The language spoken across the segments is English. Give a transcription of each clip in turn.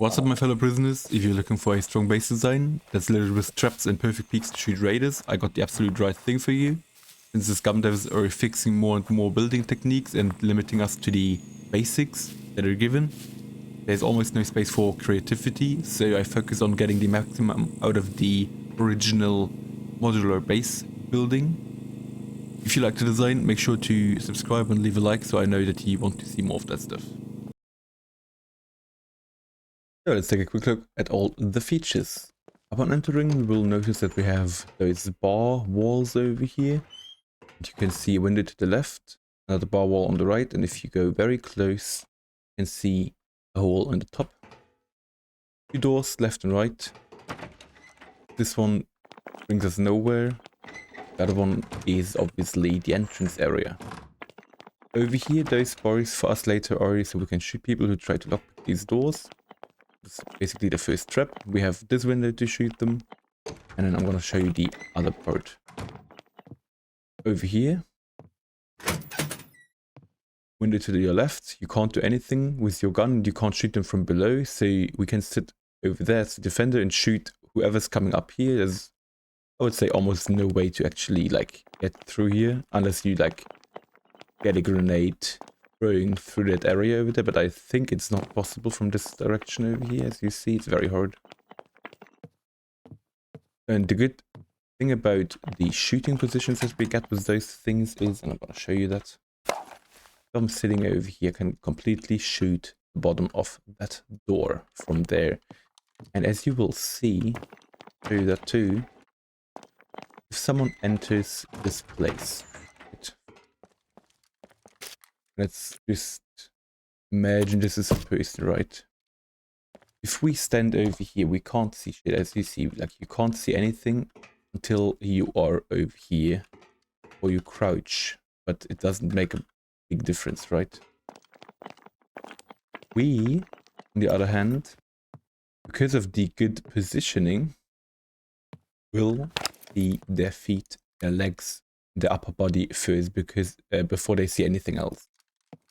What's up, my fellow prisoners? If you're looking for a strong base design that's loaded with traps and perfect peaks to shoot raiders, I got the absolute right thing for you. Since the SCUM devs are fixing more and more building techniques and limiting us to the basics that are given, there's almost no space for creativity, so I focus on getting the maximum out of the original modular base building. If you like the design, make sure to subscribe and leave a like so I know that you want to see more of that stuff. So let's take a quick look at all the features. Upon entering, we will notice that we have those bar walls over here. And you can see a window to the left, another bar wall on the right, and if you go very close, you can see a hole on the top. Two doors left and right. This one brings us nowhere. The other one is obviously the entrance area. Over here, those bars for us later are so we can shoot people who try to lock these doors. This is basically the first trap. We have this window to shoot them, and then I'm going to show you the other part. Over here, window to your left, you can't do anything with your gun, you can't shoot them from below, so we can sit over there as a defender and shoot whoever's coming up here. There's, I would say, almost no way to actually like get through here, unless you like get a grenade throwing through that area over there, but I think it's not possible from this direction over here. As you see, it's very hard. And the good thing about the shooting positions that we get with those things is, and I'm going to show you that, if I'm sitting over here, I can completely shoot the bottom of that door from there. And as you will see, I'll show you that too, if someone enters this place, let's just imagine this is a person, right? If we stand over here, we can't see shit, as you see. Like, you can't see anything until you are over here, or you crouch. But it doesn't make a big difference, right? We, on the other hand, because of the good positioning, will see their feet, their legs, their upper body first, because before they see anything else.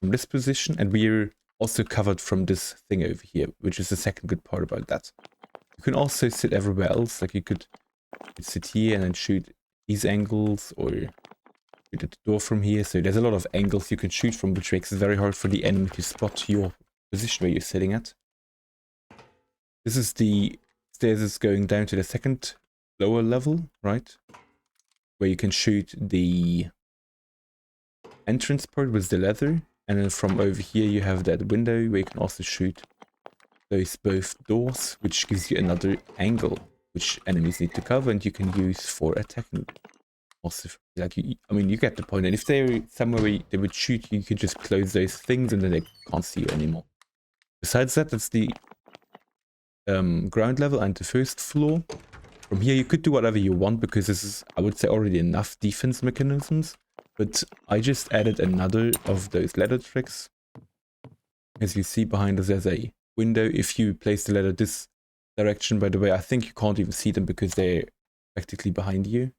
From this position, and we're also covered from this thing over here, which is the second good part about that. You can also sit everywhere else, like you could sit here and then shoot these angles, or shoot at the door from here. So there's a lot of angles you can shoot from, which makes it very hard for the enemy to spot your position where you're sitting at. This is the stairs going down to the second lower level, right? Where you can shoot the entrance part with the leather. And then from over here you have that window where you can also shoot those both doors, which gives you another angle which enemies need to cover and you can use for attacking. Also, like, I mean, you get the point. And if they're somewhere where they would shoot you, you could just close those things and then they can't see you anymore. Besides that, that's the ground level and the first floor. From here you could do whatever you want, because this is, I would say, already enough defense mechanisms. But I just added another of those ladder tricks. As you see behind us, there's a window. If you place the ladder this direction, by the way, I think you can't even see them because they're practically behind you.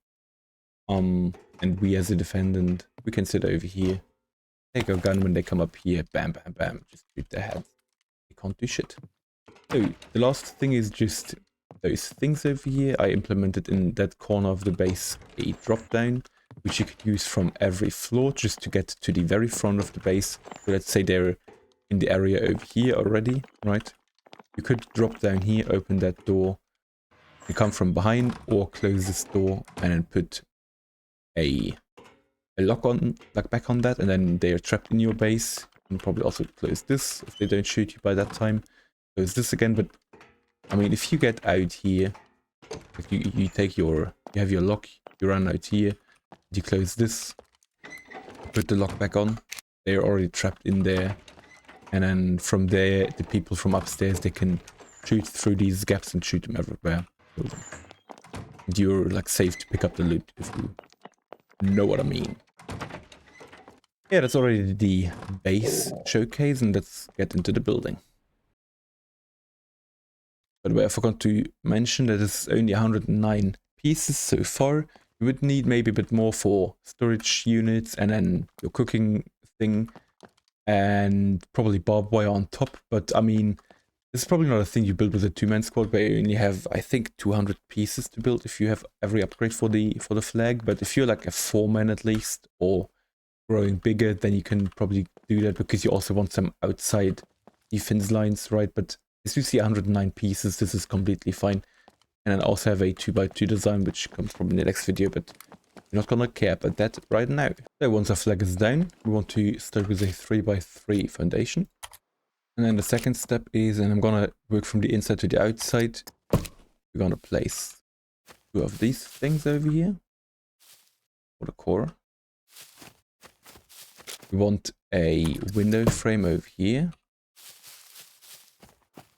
And we as a defendant, we can sit over here, take our gun when they come up here, bam, bam, bam, just shoot their heads. They can't do shit. So the last thing is just those things over here. I implemented in that corner of the base a drop down, which you could use from every floor just to get to the very front of the base. So let's say they're in the area over here already, right? You could drop down here, open that door, you come from behind, or close this door and then put a lock back on that, and then they are trapped in your base. And probably also close this if they don't shoot you by that time. Close this again, but I mean, if you get out here, if you have your lock, you run out here, you close this, put the lock back on, they're already trapped in there, and then from there the people from upstairs, they can shoot through these gaps and shoot them everywhere. So you're like safe to pick up the loot, if you know what I mean. Yeah, that's already the base showcase, and let's get into the building. By the way, I forgot to mention that it's only 109 pieces so far. You would need maybe a bit more for storage units and then your cooking thing, and probably barbed wire on top. But I mean, This is probably not a thing you build with a 2-man squad, where you only have, I think, 200 pieces to build if you have every upgrade for the flag. But if you're like a 4-man at least, or growing bigger, then you can probably do that, because you also want some outside defense lines, right? But as you see, 109 pieces, this is completely fine. And I also have a 2x2 design, which comes from the next video, but we're not gonna care about that right now. So once our flag is down, we want to start with a 3x3 foundation. And then the second step is, and I'm gonna work from the inside to the outside, we're gonna place 2 of these things over here for the core. We want a window frame over here.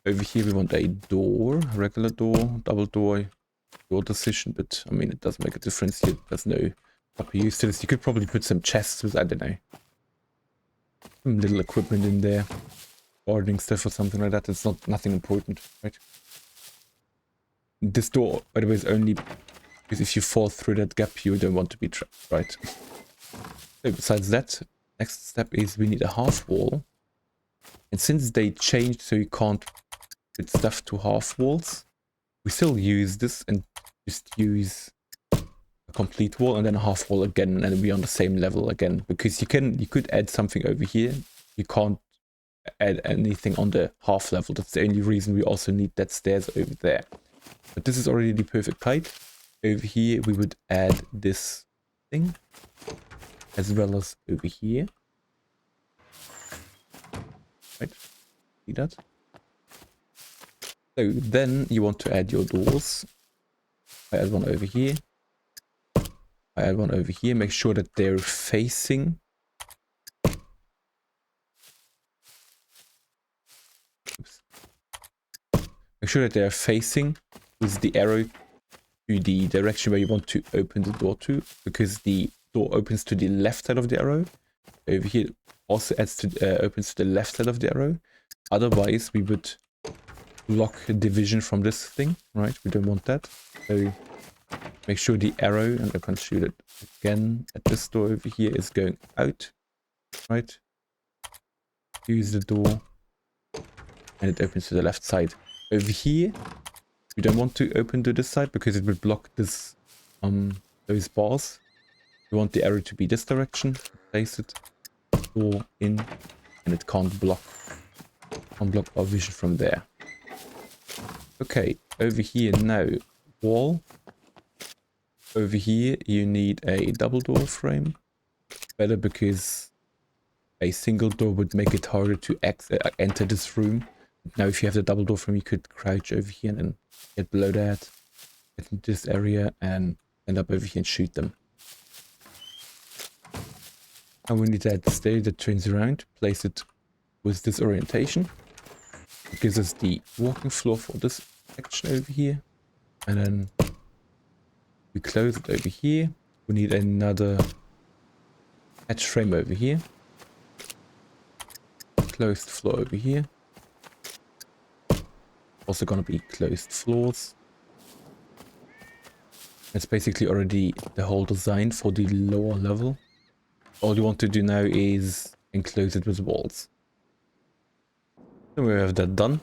Over here we want a door, regular door, double door, your decision, but I mean it doesn't make a difference here. There's no proper use to this. You could probably put some chests with, I don't know, some little equipment in there. Gardening stuff or something like that. It's nothing important, right? This door, by the way, is only because if you fall through that gap, you don't want to be trapped, right? So besides that, next step is we need a half wall. And since they changed so you can't put stuff to half walls, we still use this and just use a complete wall and then a half wall again, and be on the same level again. Because you could add something over here. You can't add anything on the half level. That's the only reason we also need that stairs over there. But this is already the perfect height. Over here we would add this thing, as well as over here. Right? See that? So then you want to add your doors. I add one over here. I add one over here. Make sure that they're facing. Make sure that they are facing with the arrow to the direction where you want to open the door to, because the door opens to the left side of the arrow. Over here also opens to the left side of the arrow. Otherwise we would block division from this thing, right? We don't want that. So make sure the arrow, and I can shoot it again at this door over here, is going out, right? Use the door and it opens to the left side. Over here, we don't want to open to this side because it would block this, those bars. We want the arrow to be this direction. Place it, door in, and it can't block our vision from there. Okay, over here now, wall. Over here, you need a double door frame. Better because a single door would make it harder to enter this room. Now if you have the double door frame, you could crouch over here and then get below that, get into this area and end up over here and shoot them. And we need to add the stair that turns around, place it with this orientation. It gives us the walking floor for this section over here. And then we close it over here. We need another hatch frame over here. Closed floor over here. Also gonna be closed floors. It's basically already the whole design for the lower level. All you want to do now is enclose it with walls. So we have that done.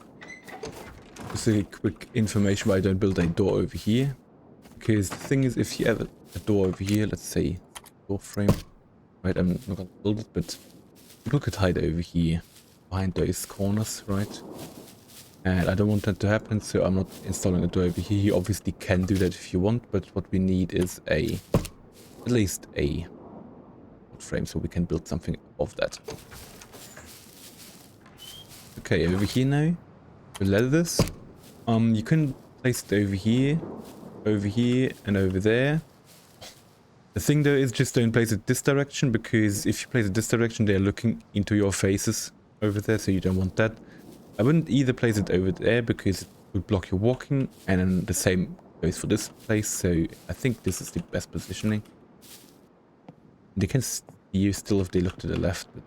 Just a quick information why I don't build a door over here. Because the thing is, if you have a door over here, let's say door frame, right? I'm not gonna build it, but people could hide over here behind those corners, right? And I don't want that to happen, so I'm not installing a door over here. You obviously can do that if you want, but what we need is at least a frame, so we can build something of that. Okay, over here now, we'll let this. You can place it over here, and over there. The thing though is just don't place it this direction, because if you place it this direction, they're looking into your faces over there, so you don't want that. I wouldn't either place it over there because it would block your walking, and then the same goes for this place, so I think this is the best positioning. They can see you still if they look to the left, but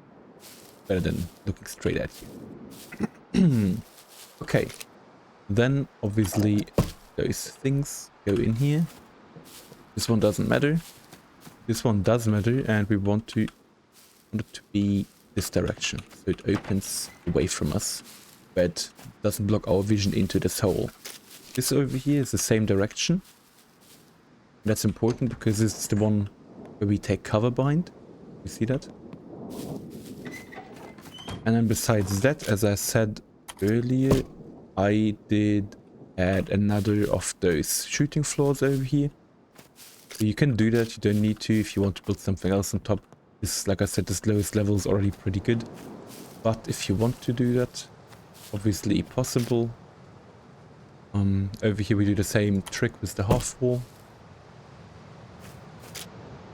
better than looking straight at you. Okay, then obviously those things go in here. This one doesn't matter. This one does matter, and we want it to be this direction, so it opens away from us. but doesn't block our vision into this hole. This over here is the same direction. That's important because it's the one where we take cover behind. You see that? And then besides that, as I said earlier, I did add another of those shooting floors over here. So you can do that, you don't need to if you want to build something else on top. This, like I said, this lowest level is already pretty good. But if you want to do that, obviously possible. Over here we do the same trick with the half wall.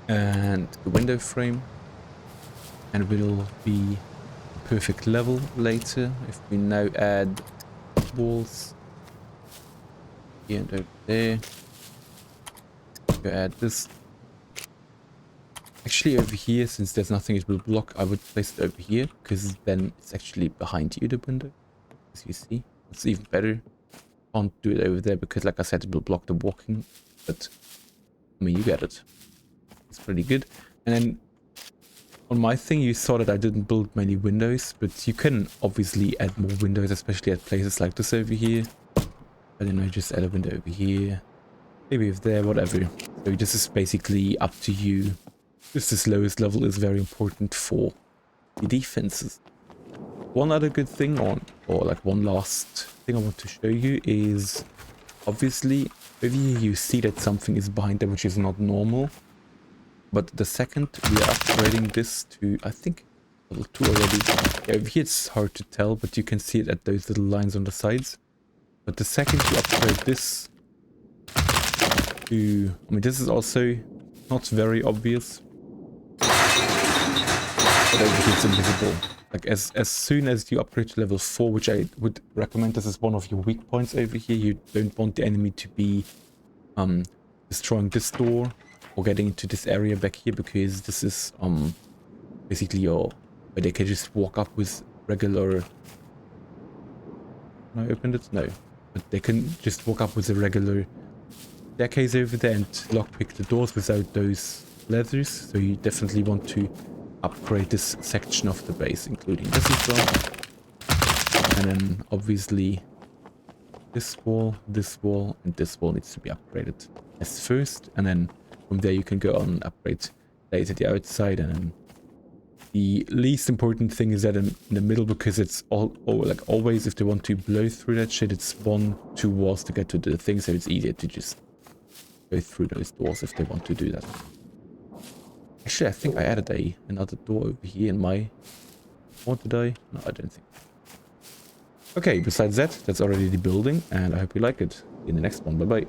And the window frame. And will be a perfect level later if we now add walls here and over there. Go add this. Actually over here, since there's nothing it will block, I would place it over here because then it's actually behind you, the window. As you see, it's even better. Can't do it over there because, like I said, it will block the walking. But I mean, you get it. It's pretty good. And then on my thing, you saw that I didn't build many windows, but you can obviously add more windows, especially at places like this over here. I don't know, just add a window over here. Maybe if there, whatever. So this is basically up to you. Just this lowest level is very important for the defenses. One other good thing or like one last thing I want to show you is obviously over here you see that something is behind there which is not normal. But the second we are upgrading this to, I think, level 2 already. Yeah, over here it's hard to tell, but you can see it at those little lines on the sides. But the second you upgrade this to, I mean, this is also not very obvious. But over here it's invisible. Like as soon as you upgrade to level 4, which I would recommend, this is one of your weak points over here. You don't want the enemy to be destroying this door or getting into this area back here, because this is basically where they can just walk up with regular. Can I open it? No. But they can just walk up with a regular staircase over there and lockpick the doors without those leathers. So you definitely want to upgrade this section of the base, including this as well. And then obviously this wall, and this wall needs to be upgraded as first, and then from there you can go on and upgrade later the outside. And then the least important thing is that in the middle, because it's like always, if they want to blow through that shit, it's 1-2 walls to get to the thing, so it's easier to just go through those doors if they want to do that. Actually, I think I added another door over here in my... Or did I? No, I don't think. Okay, besides that, that's already the building, and I hope you like it. See you in the next one. Bye-bye.